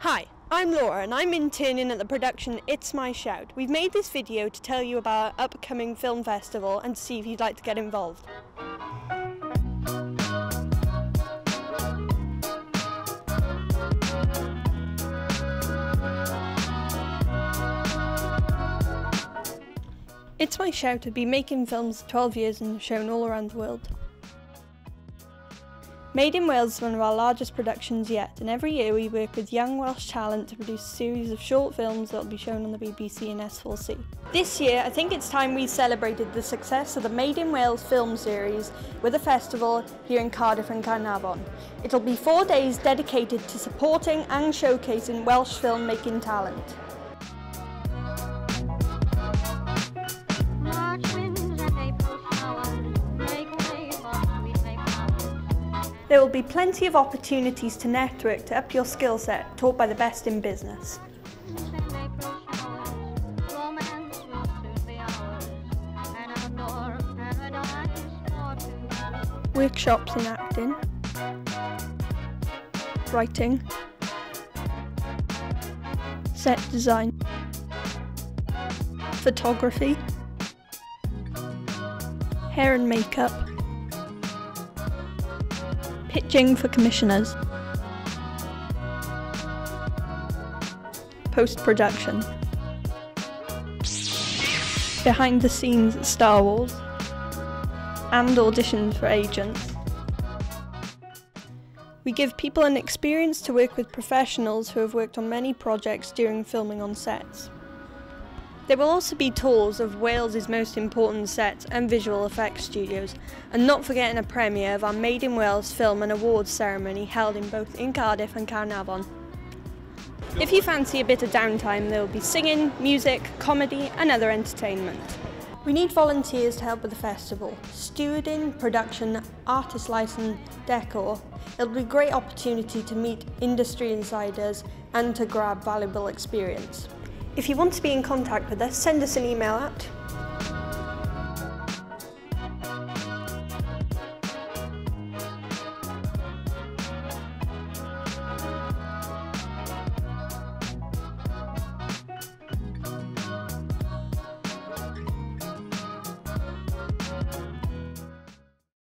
Hi, I'm Laura and I'm interning at the production It's My Shout. We've made this video to tell you about our upcoming film festival and to see if you'd like to get involved. It's My Shout have been making films for 12 years and shown all around the world. Made in Wales is one of our largest productions yet, and every year we work with young Welsh talent to produce a series of short films that will be shown on the BBC and S4C. This year, I think it's time we celebrated the success of the Made in Wales film series with a festival here in Cardiff and Caernarfon. It'll be 4 days dedicated to supporting and showcasing Welsh filmmaking talent. There will be plenty of opportunities to network to up your skill set, taught by the best in business. Workshops in acting, writing, set design, photography, hair and makeup, pitching for commissioners, post-production, behind the scenes at Star Wars, and auditions for agents. We give people an experience to work with professionals who have worked on many projects during filming on sets. There will also be tours of Wales' most important sets and visual effects studios, and not forgetting a premiere of our Made in Wales film and awards ceremony held in both Cardiff and Caernarfon. If you fancy a bit of downtime, there will be singing, music, comedy and other entertainment. We need volunteers to help with the festival. Stewarding, production, artist license, decor. It'll be a great opportunity to meet industry insiders and to grab valuable experience. If you want to be in contact with us, send us an email at